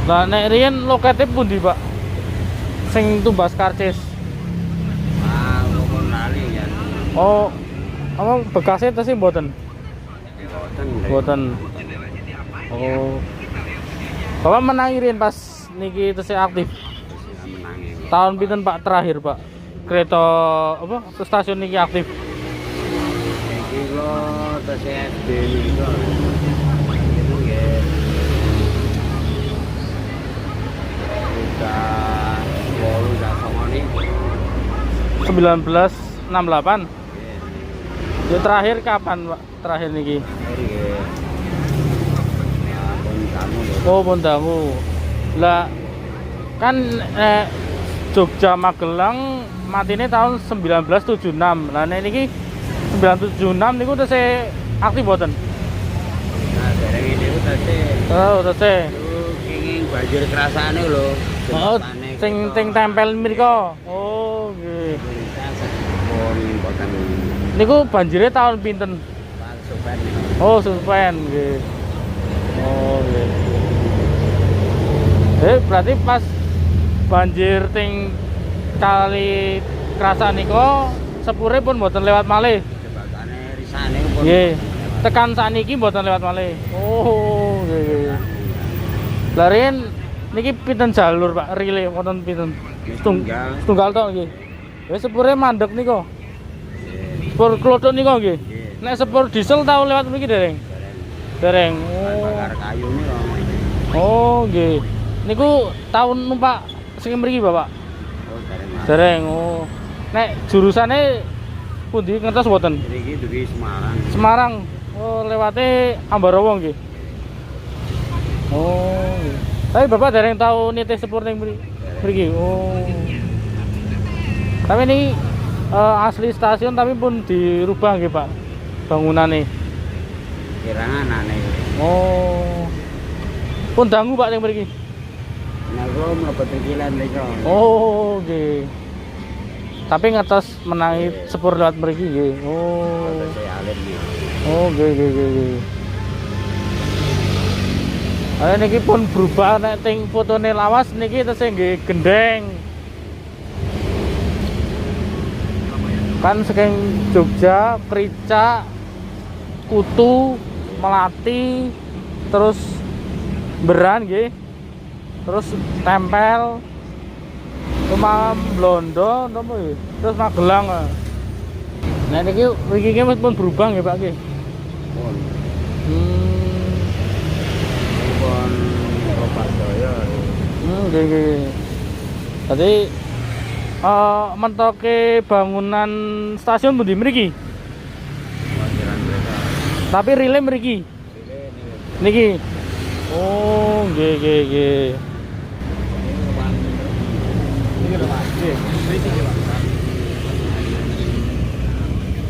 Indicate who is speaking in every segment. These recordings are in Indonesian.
Speaker 1: Lah nek riyen lokete pundi, Pak? Sing tumbas karcis.
Speaker 2: Ah, kok lali ya.
Speaker 1: Oh, apa bekasnya tesih mboten?
Speaker 2: Boten.
Speaker 1: Mboten. Oh. Bapak menangi riyen pas niki tesih aktif.
Speaker 2: Menangi.
Speaker 1: Tahun pinten Pak terakhir, Pak? Kereta apa stasiun niki aktif?
Speaker 2: Iki lo tes SD niku. Itu nggih. Udah
Speaker 1: 1968. Ya terakhir kapan, Pak? Terakhir niki. Oh, pun dangu. Lah kan Jogja Magelang matine tahun 1976. Lah nek niki 1976 niku tesih aktif mboten?
Speaker 2: Nah, bareng ini udah sih.
Speaker 1: Oh, tesih.
Speaker 2: Kenging banjir kerasane lho.
Speaker 1: Oh, sing tempel mriko. Oh, nggih. Niku banjirnya tahun pinten? Oh, suspen nggih. Oh, nggih. Berarti pas banjir ting kali Krasan niko sepure pun mboten lewat malih.
Speaker 2: Jembakane risane pun.
Speaker 1: Nggih. Tekan saniki mboten lewat malih. Oh, nggih. Laren niki pinten jalur, Pak? Rile wonten pinten? Setunggal tok nggih. Wis sepure mandek niko. Sepur klothok niko nggih. Nek sepur diesel tau lewat mriki dereng? Dereng.
Speaker 2: Bakar kayu niku.
Speaker 1: Oh, nggih. Niku tahun numpak sing mriki, Bapak?
Speaker 2: Oh,
Speaker 1: Dereng. Oh. Nek jurusane pundi ngertos mboten?
Speaker 2: Iki dugi Semarang.
Speaker 1: Semarang. Oh, lewate Ambarawa nggih. Oh. Nggih. Tapi Bapak dereng tau nitih sepur ning mriki. Oh. Tapi ini asli stasiun tapi pun dirubah nggih, Pak. Bangunane.
Speaker 2: Kiranganane.
Speaker 1: Oh. Pun dangu, Pak, ning mriki.
Speaker 2: Nah, kula mlebet kilan niku.
Speaker 1: Oh, nggih. Tapi ngetos menangi sepur lewat mriki nggih. Oh.
Speaker 2: Saya alim niku.
Speaker 1: Oh, nggih nggih nggih. Ayo niki pun berubah nek ting fotone lawas niki tesih nggih gendeng. Kan saking Jogja, Prica, Kutu, Melati, terus Beran nggih. Terus tempel rumah Blondo napa ya? Terus Magelang. Nah niki mriki pun berubah nggih, Pak nggih.
Speaker 2: Pun. Pun Robadaya.
Speaker 1: Nggih nggih. Dadi mentoke bangunan stasiun pundi mriki? Tapi rile mriki. Niki. Oh, nggih nggih nggih.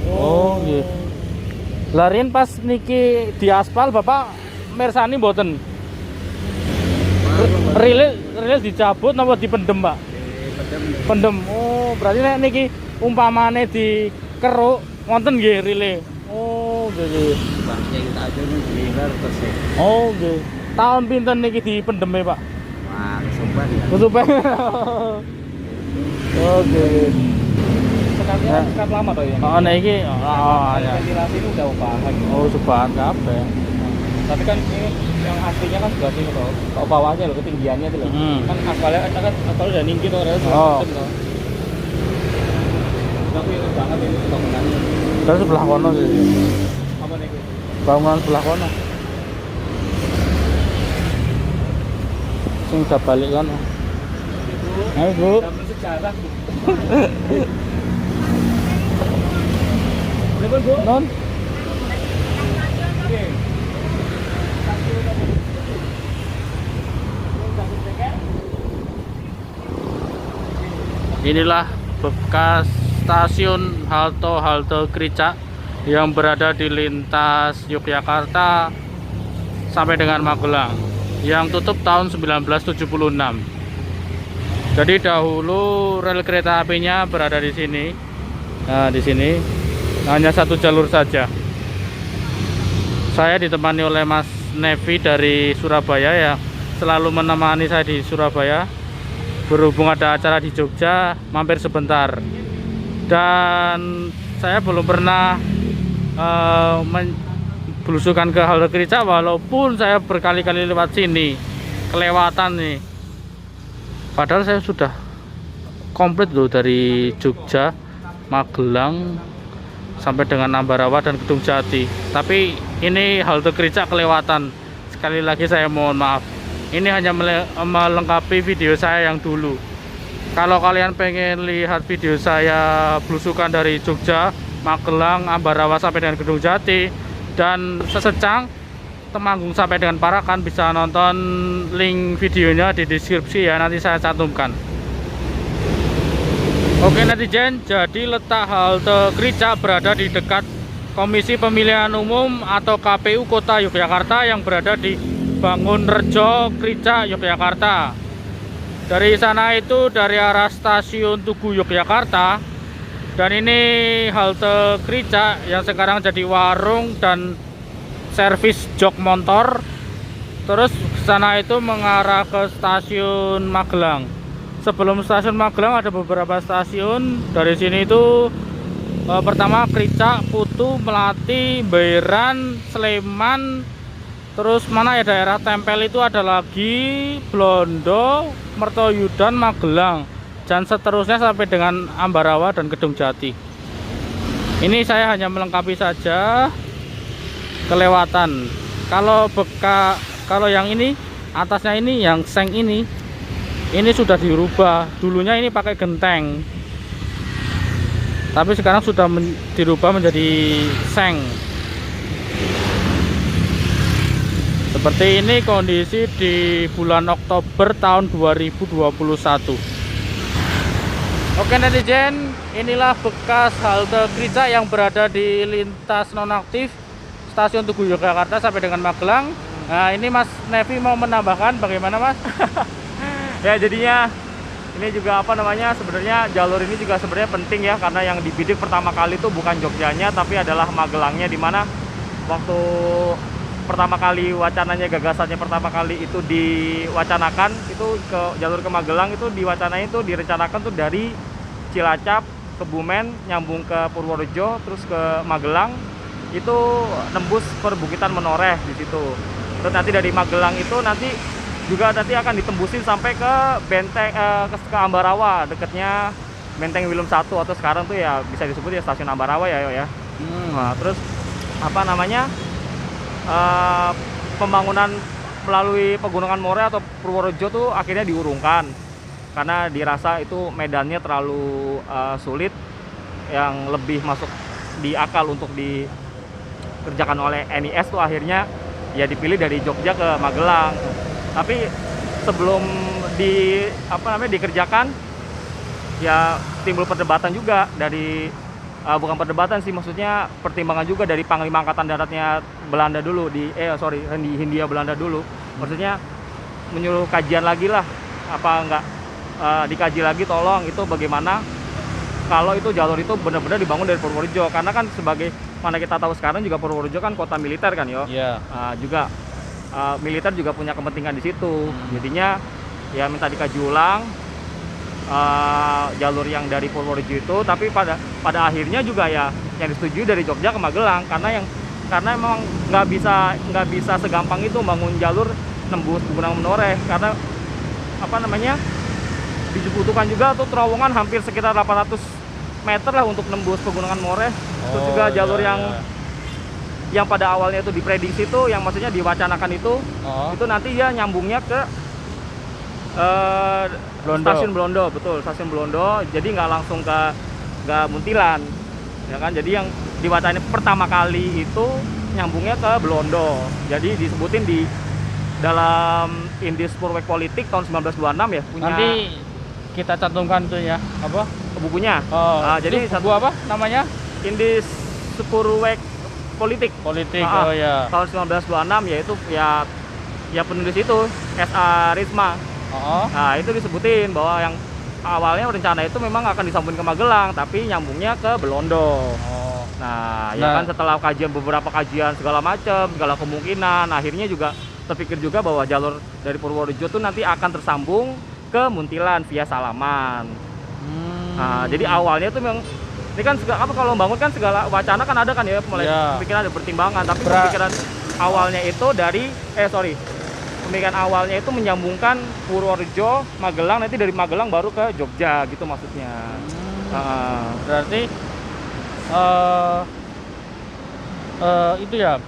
Speaker 1: Oh, nggih. Larian pas niki di aspal Bapak mirsani mboten? Rile dicabut napa dipendem, Pak? Pendem. Oh, berarti nek niki umpamane dikeruk wonten nggih rile. Oh, nggih.
Speaker 2: Bangke tajun dihilir terus.
Speaker 1: Oh, nggih. Tahun pinten niki dipendeme, Pak?
Speaker 2: Wah, kesupen ya.
Speaker 1: Kesupen. Oke.
Speaker 3: Sekalian sekat lama toh ya.
Speaker 1: Oh, nek iki ya.
Speaker 3: Ventilasi ini udah ubahan lagi.
Speaker 1: Oh, sebahan kabeh.
Speaker 3: Tapi kan ini yang aslinya kan sebelah sini toh. Kalau bawahnya loh, ketinggiannya itu loh. Kan aspalnya aspal udah ninggi toh, udah
Speaker 1: Oh.
Speaker 3: toh. Tapi itu banget ini bangunannya.
Speaker 1: Terus sebelah kono sih.
Speaker 3: Apa nih?
Speaker 1: Bangunan sebelah kono. Sing udah balik kono. Ayo, Bu.
Speaker 3: Zaman sejarah. Bener, Bu.
Speaker 1: Non.
Speaker 3: Oke.
Speaker 1: Inilah bekas stasiun halte Krica yang berada di lintas Yogyakarta sampai dengan Magelang yang tutup tahun 1976. Jadi dahulu rel kereta apinya berada di sini. Nah, di sini hanya satu jalur saja. Saya ditemani oleh Mas Nevi dari Surabaya ya. selalu menemani saya di Surabaya. Berhubung ada acara di Jogja, mampir sebentar. Dan saya belum pernah belusukan ke halte Krica, walaupun saya berkali-kali lewat sini, kelewatan nih. Padahal saya sudah komplit loh dari Jogja, Magelang sampai dengan Ambarawa dan Gedung Jati. Tapi ini halte Krica kelewatan. Sekali lagi saya mohon maaf. Ini hanya melengkapi video saya yang dulu. Kalau kalian pengen lihat video saya belusukan dari Jogja, Magelang, Ambarawa sampai dengan Gedung Jati dan Sesecang, Temanggung sampai dengan Parakan, bisa nonton link videonya di deskripsi ya, nanti saya cantumkan. Oke netizen, jadi letak halte Krica berada di dekat Komisi Pemilihan Umum atau KPU Kota Yogyakarta yang berada di Bangunrejo, Krica, Yogyakarta. Dari sana itu dari arah stasiun Tugu Yogyakarta. Dan ini halte Krica yang sekarang jadi warung dan servis jok motor. Terus sana itu mengarah ke stasiun Magelang. Sebelum stasiun Magelang ada beberapa stasiun. Dari sini itu pertama Krica, Kutu, Melati, Beran, Sleman. Terus mana ya daerah Tempel itu ada lagi, Blondo, Mertoyudan, Magelang. Dan seterusnya sampai dengan Ambarawa dan Gedung Jati. Ini saya hanya melengkapi saja, kelewatan. Kalau yang ini atasnya ini yang seng ini sudah dirubah. Dulunya ini pakai genteng, tapi sekarang sudah dirubah menjadi seng. Seperti ini kondisi di bulan Oktober tahun 2021. Oke netizen, inilah bekas halte Krica yang berada di lintas nonaktif stasiun Tugu Yogyakarta sampai dengan Magelang. Nah ini Mas Nevi mau menambahkan bagaimana Mas?
Speaker 3: Ya jadinya ini juga apa namanya, sebenarnya jalur ini juga sebenarnya penting ya, karena yang dibidik pertama kali itu bukan Jogjanya tapi adalah Magelangnya, dimana waktu pertama kali wacananya, gagasannya pertama kali itu diwacanakan itu ke jalur ke Magelang, itu diwacananya itu direncanakan tuh dari Cilacap, Kebumen, nyambung ke Purworejo, terus ke Magelang, itu nembus perbukitan Menoreh di situ. Terus nanti dari Magelang itu nanti akan ditembusin sampai ke Benteng ke Ambarawa, dekatnya Benteng Willem 1 atau sekarang tuh ya bisa disebut ya stasiun Ambarawa ya. Nah, terus apa namanya pembangunan melalui Pegunungan More atau Purworejo tuh akhirnya diurungkan karena dirasa itu medannya terlalu sulit, yang lebih masuk di akal untuk dikerjakan oleh NIS tuh akhirnya ya dipilih dari Jogja ke Magelang. Tapi sebelum dikerjakan ya timbul perdebatan juga dari bukan perdebatan sih, maksudnya pertimbangan juga dari Panglima Angkatan Daratnya Belanda dulu Hindia Belanda dulu. Maksudnya menyuruh kajian lagi lah, apa enggak dikaji lagi tolong itu bagaimana kalau itu jalur itu benar-benar dibangun dari Purworejo, karena kan sebagai mana kita tahu sekarang juga Purworejo kan kota militer kan yo.
Speaker 1: Iya.
Speaker 3: Juga militer juga punya kepentingan di situ. Jadinya ya minta dikaji ulang jalur yang dari Purworejo itu, tapi pada akhirnya juga ya yang disetujui dari Jogja ke Magelang, karena memang nggak bisa segampang itu bangun jalur nembus Pegunungan Menoreh, karena apa namanya dibutuhkan juga tuh terowongan hampir sekitar 800 meter lah untuk nembus Pegunungan Menoreh. Terus juga jalur yang pada awalnya itu diprediksi itu, yang maksudnya diwacanakan itu nanti ya nyambungnya ke stasiun Blondo, betul, stasiun Blondo. Jadi nggak langsung ke Muntilan, ya kan? Jadi yang diwacanain pertama kali itu nyambungnya ke Blondo. Jadi disebutin di dalam Indis Purwek Politik tahun 1926 ya, punya. Nanti
Speaker 1: kita cantumkan tuh ya, apa?
Speaker 3: Bukunya.
Speaker 1: Jadi buku apa namanya?
Speaker 3: Indis Purwek Politik.
Speaker 1: Ya.
Speaker 3: Tahun 1926, yaitu ya penulis itu S.A. Risma. Nah itu disebutin bahwa yang awalnya rencana itu memang akan disambungin ke Magelang, tapi nyambungnya ke Blondo. Nah ya kan setelah beberapa kajian segala macam, segala kemungkinan, akhirnya juga terpikir juga bahwa jalur dari Purworejo tuh nanti akan tersambung ke Muntilan via Salaman. Nah, jadi awalnya tuh memang ini kan kalau bangun kan segala wacana kan ada kan ya, mulai pemikiran ada pertimbangan, tapi pemikiran awalnya itu pemikiran awalnya itu menyambungkan Purworejo, Magelang, nanti dari Magelang baru ke Jogja gitu maksudnya.
Speaker 1: Berarti itu ya,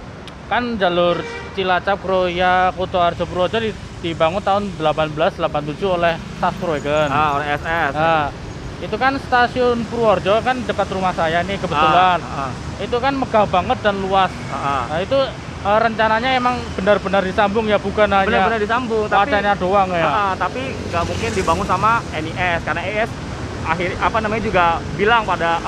Speaker 1: kan jalur Cilacap, Kroya, Kutoarjo, Purworejo dibangun tahun 1887 oleh SAS Purwegen.
Speaker 3: Oleh SS.
Speaker 1: Itu kan stasiun Purworejo kan dekat rumah saya nih kebetulan. Itu kan megah banget dan luas. Nah itu rencananya emang benar-benar disambung ya, bukan hanya
Speaker 3: benar-benar disambung,
Speaker 1: wacana doang ya.
Speaker 3: Tapi nggak mungkin dibangun sama NIS karena NIS juga bilang pada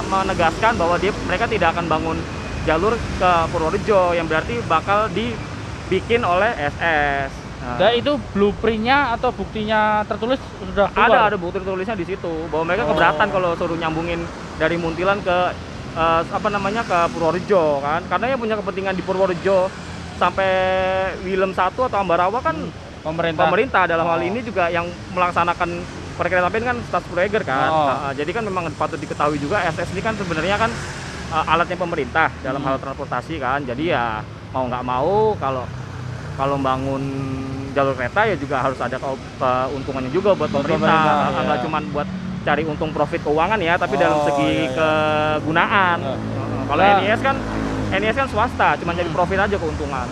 Speaker 3: menegaskan bahwa mereka tidak akan bangun jalur ke Purworejo yang berarti bakal dibikin oleh SS.
Speaker 1: Nah, itu blueprintnya atau buktinya tertulis sudah keluar?
Speaker 3: Ada bukti tertulisnya di situ bahwa mereka keberatan kalau suruh nyambungin dari Muntilan ke ke Purworejo kan, karena yang punya kepentingan di Purworejo sampai Willem 1 atau Ambarawa kan pemerintah dalam hal ini juga yang melaksanakan perkereta-apian kan SAS Purwegen kan. Jadi kan memang patut diketahui juga SS ini kan sebenarnya kan alatnya pemerintah dalam hal transportasi kan. Jadi ya mau nggak mau kalau bangun jalur kereta ya juga harus ada keuntungannya juga buat pemerintah. Nggak cuma buat cari untung profit keuangan ya, tapi dalam segi kegunaan. Kalau NIS kan swasta, cuma jadi profit aja keuntungan.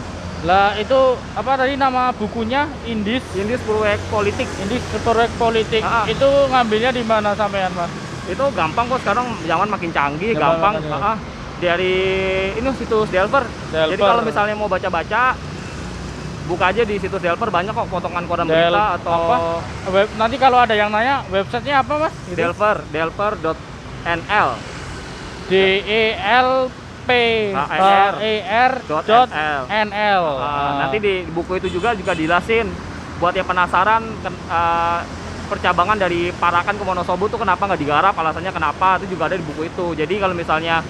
Speaker 1: Lah itu apa tadi nama bukunya? Indis
Speaker 3: Proyek Politik.
Speaker 1: Indis Proyek Politik. Itu ngambilnya di mana sampean, Mas?
Speaker 3: Itu gampang kok, sekarang zaman makin canggih, gampang. Dari ini situs Delver. Jadi kalau misalnya mau baca-baca, buka aja di situs Delver, banyak kok potongan koran berita atau
Speaker 1: nanti kalau ada yang nanya websitenya apa, Mas? Gitu?
Speaker 3: Delver.nl.
Speaker 1: DELPER.nl.
Speaker 3: Nanti di buku itu juga dijelasin buat yang penasaran percabangan dari Parakan ke Wonosobo tuh kenapa nggak digarap, alasannya kenapa, itu juga ada di buku itu. Jadi kalau misalnya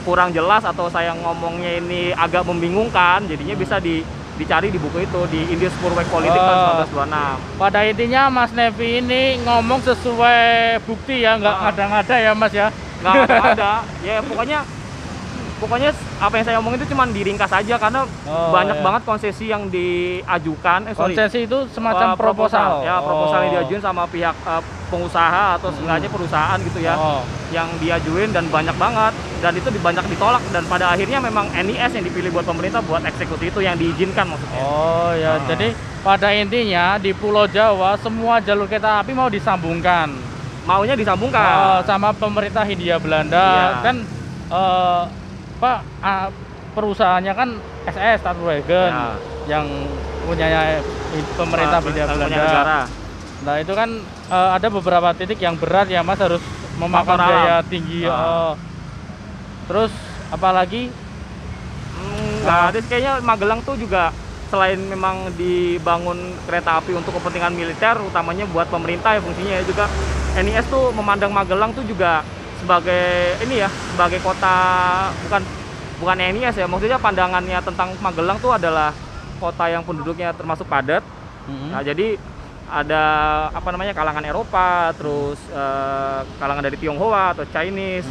Speaker 3: kurang jelas atau saya ngomongnya ini agak membingungkan, jadinya bisa dicari di buku itu, di Indis Proyek Politik tahun 1926.
Speaker 1: Pada intinya Mas Nevi ini ngomong sesuai bukti ya, nggak ngada-ngada ya Mas ya?
Speaker 3: Nggak ada. Ya pokoknya apa yang saya omongin itu cuma diringkas aja karena banyak banget konsesi yang diajukan.
Speaker 1: Konsesi itu semacam proposal.
Speaker 3: Ya, proposal yang diajuin sama pihak pengusaha atau seenggaknya perusahaan gitu ya. Yang diajuin dan banyak banget, dan itu banyak ditolak, dan pada akhirnya memang NIS yang dipilih buat pemerintah buat eksekusi itu yang diizinkan maksudnya.
Speaker 1: Jadi pada intinya di Pulau Jawa semua jalur kereta api mau disambungkan.
Speaker 3: Maunya disambungkan
Speaker 1: sama pemerintah Hindia Belanda. Kan perusahaannya kan SS SAS Purwegen yang punyanya pemerintah Hindia Belanda. Nah itu kan ada beberapa titik yang berat ya Mas, harus memakan biaya tinggi. Terus apalagi?
Speaker 3: Terus kayaknya Magelang tuh juga selain memang dibangun kereta api untuk kepentingan militer, utamanya buat pemerintah ya fungsinya ya, juga NIS tuh memandang Magelang tuh juga sebagai sebagai kota, bukan NIS ya, maksudnya pandangannya tentang Magelang tuh adalah kota yang penduduknya termasuk padat. Nah jadi ada kalangan Eropa, terus kalangan dari Tionghoa atau Chinese,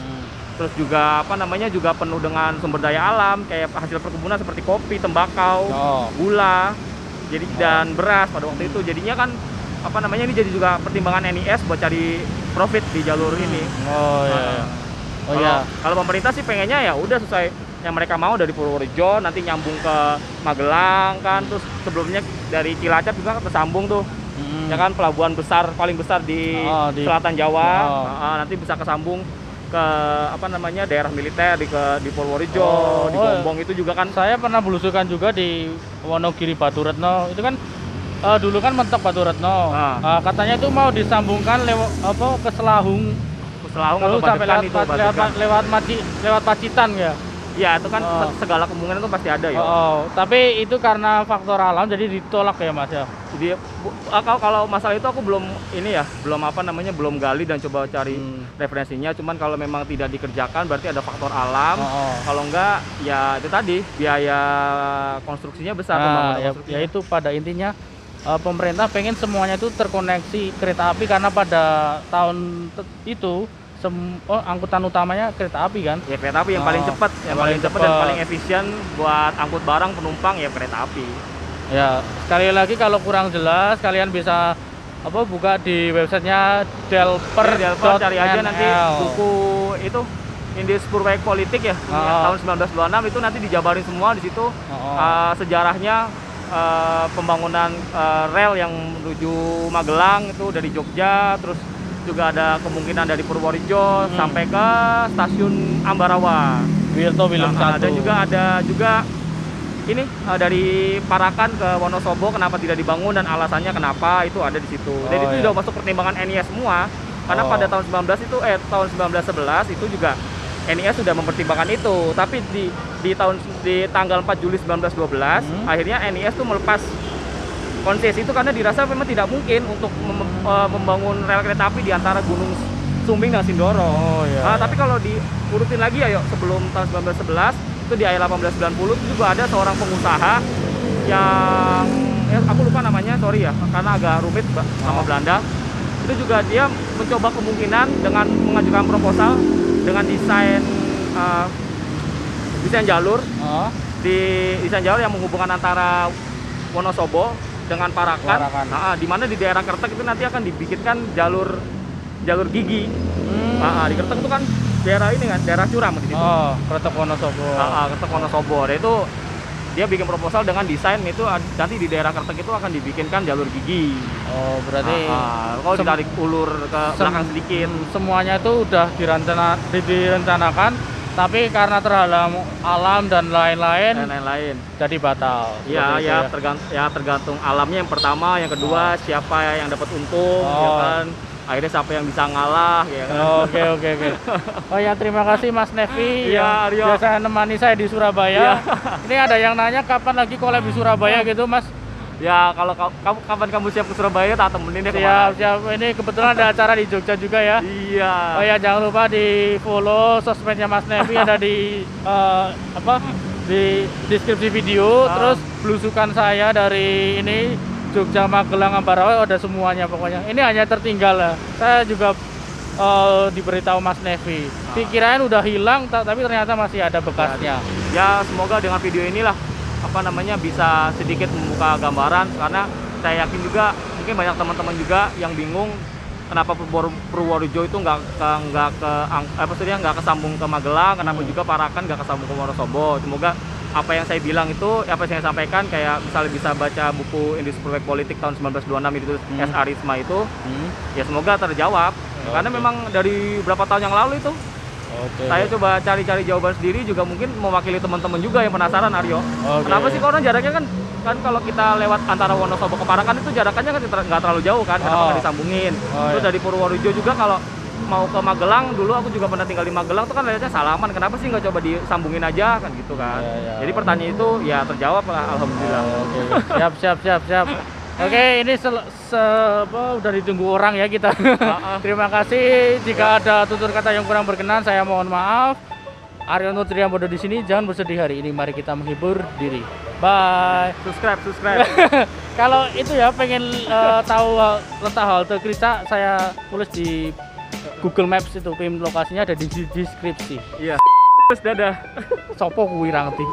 Speaker 3: terus juga juga penuh dengan sumber daya alam kayak hasil perkebunan seperti kopi, tembakau, gula, jadi dan beras pada waktu itu. Jadinya kan ini jadi juga pertimbangan NIS buat cari profit di jalur ini. Kalau pemerintah sih pengennya ya udah sesuai yang mereka mau, dari Purworejo nanti nyambung ke Magelang kan, terus sebelumnya dari Cilacap juga tersambung tuh. Ya kan, pelabuhan paling besar di selatan Jawa. Nanti bisa kesambung ke daerah militer di Purworejo, di Gombong itu juga kan.
Speaker 1: Saya pernah belusukan juga di Wonogiri Baturetno. Itu kan dulu kan mentok Baturetno. Katanya itu mau disambungkan ke Selahung.
Speaker 3: Lalu
Speaker 1: sampai lewat Pacitan ya.
Speaker 3: Ya itu kan
Speaker 1: Oh.
Speaker 3: segala kemungkinan itu pasti ada ya.
Speaker 1: Oh, tapi itu karena faktor alam jadi ditolak ya Mas ya.
Speaker 3: Jadi kalau masalah itu aku belum ini ya, belum belum gali dan coba cari referensinya. Cuman kalau memang tidak dikerjakan berarti ada faktor alam.
Speaker 1: Oh.
Speaker 3: Kalau enggak ya itu tadi biaya konstruksinya besar.
Speaker 1: Nah,
Speaker 3: pembangunan
Speaker 1: ya,
Speaker 3: konstruksinya.
Speaker 1: ya itu pada intinya pemerintah pengen semuanya itu terkoneksi kereta api karena pada tahun itu angkutan utamanya kereta api kan.
Speaker 3: Ya kereta api yang paling
Speaker 1: Oh,
Speaker 3: cepat, yang paling cepat dan paling efisien buat angkut barang penumpang ya kereta api.
Speaker 1: Ya, sekali lagi kalau kurang jelas kalian bisa buka di websitenya delper.
Speaker 3: Delper cari aja nanti buku itu Indeks Proyek Politik ya, tahun 1926 itu nanti dijabarin semua di situ sejarahnya pembangunan rel yang menuju Magelang itu dari Jogja, terus juga ada kemungkinan dari Purworejo sampai ke stasiun Ambarawa.
Speaker 1: Wirto Willem I.
Speaker 3: Dan juga ada ini dari Parakan ke Wonosobo kenapa tidak dibangun dan alasannya kenapa itu ada di situ. Dan itu sudah masuk pertimbangan NIS semua. Karena pada tahun 1911 itu juga NIS sudah mempertimbangkan itu. Tapi di tanggal 4 Juli 1912 akhirnya NIS tuh melepas konsesi itu karena dirasa memang tidak mungkin untuk membangun rel kereta api di antara Gunung Sumbing dan Sindoro. Tapi kalau diurutin lagi ya sebelum tahun 1911 itu di akhir 1890 itu juga ada seorang pengusaha yang aku lupa namanya, sorry ya karena agak rumit nama Belanda. Itu juga dia mencoba kemungkinan dengan mengajukan proposal dengan desain jalur desain jalur yang menghubungkan antara Wonosobo dengan Parakan. Di mana di daerah Kertek itu nanti akan dibikinkan jalur gigi. Di Kertek itu kan daerah ini kan, daerah curam di situ.
Speaker 1: Kertek Wonosobo.
Speaker 3: Kertek Wonosobo. Dan itu dia bikin proposal dengan desain itu nanti di daerah Kertek itu akan dibikinkan jalur gigi.
Speaker 1: Oh, berarti
Speaker 3: kalau ditarik ulur ke belakang sedikit.
Speaker 1: Semuanya itu udah direncanakan tapi karena terhalang alam dan lain-lain jadi batal.
Speaker 3: Iya, tergantung alamnya yang pertama, yang kedua siapa yang dapat untung, ya kan. Akhirnya siapa yang bisa ngalah, ya kan.
Speaker 1: Oke. Oh ya, terima kasih Mas Nevi
Speaker 3: ya,
Speaker 1: yang biasa nemani saya di Surabaya. Ini ada yang nanya kapan lagi collab di Surabaya gitu, Mas?
Speaker 3: Ya, kalau kapan kamu siap ke Surabaya, tak temenin deh kemana.
Speaker 1: Siap. Ini kebetulan ada acara di Jogja juga ya.
Speaker 3: Iya.
Speaker 1: Oh ya, jangan lupa di follow sosmednya Mas Nevi ada di di deskripsi video. Terus belusukan saya dari ini Jogja, Magelang, Ambarawa ada semuanya pokoknya. Ini hanya tertinggal lah. Saya juga diberitahu Mas Nevi. Dikirain udah hilang tapi ternyata masih ada bekasnya.
Speaker 3: Ya, semoga dengan video inilah bisa sedikit membuka gambaran, karena saya yakin juga mungkin banyak teman-teman juga yang bingung kenapa Purworejo itu nggak kesambung ke Magelang, kenapa juga Parakan nggak kesambung ke Wonosobo. Semoga apa yang saya bilang itu, apa yang saya sampaikan, kayak bisa baca buku Indeks Proyek Politik tahun 1926 itu S. Arisma itu, ya semoga terjawab. Karena memang dari berapa tahun yang lalu itu saya coba cari-cari jawaban sendiri, juga mungkin mewakili teman-teman juga yang penasaran, Aryo. Kenapa sih orang jaraknya kan kalau kita lewat antara Wonosobo ke Parakan itu jaraknya kan nggak terlalu jauh kan, kenapa nggak disambungin? Terus dari Purworejo juga kalau mau ke Magelang, dulu aku juga pernah tinggal di Magelang tuh kan lihatnya salaman, kenapa sih nggak coba disambungin aja kan gitu kan. Jadi pertanyaan itu ya terjawab lah, alhamdulillah.
Speaker 1: Siap. Oke, ini udah ditunggu orang ya kita. Terima kasih. Jika ada tutur kata yang kurang berkenan, saya mohon maaf. Aryo Nutriambodo di sini. Jangan bersedih hari ini. Mari kita menghibur diri. Bye.
Speaker 3: Subscribe.
Speaker 1: Kalau itu ya pengen tahu letak halte Krista, saya tulis di Google Maps itu. Pin lokasinya ada di deskripsi.
Speaker 3: Iya. Terus dadah.
Speaker 1: Sopo kuwi ra ngerti.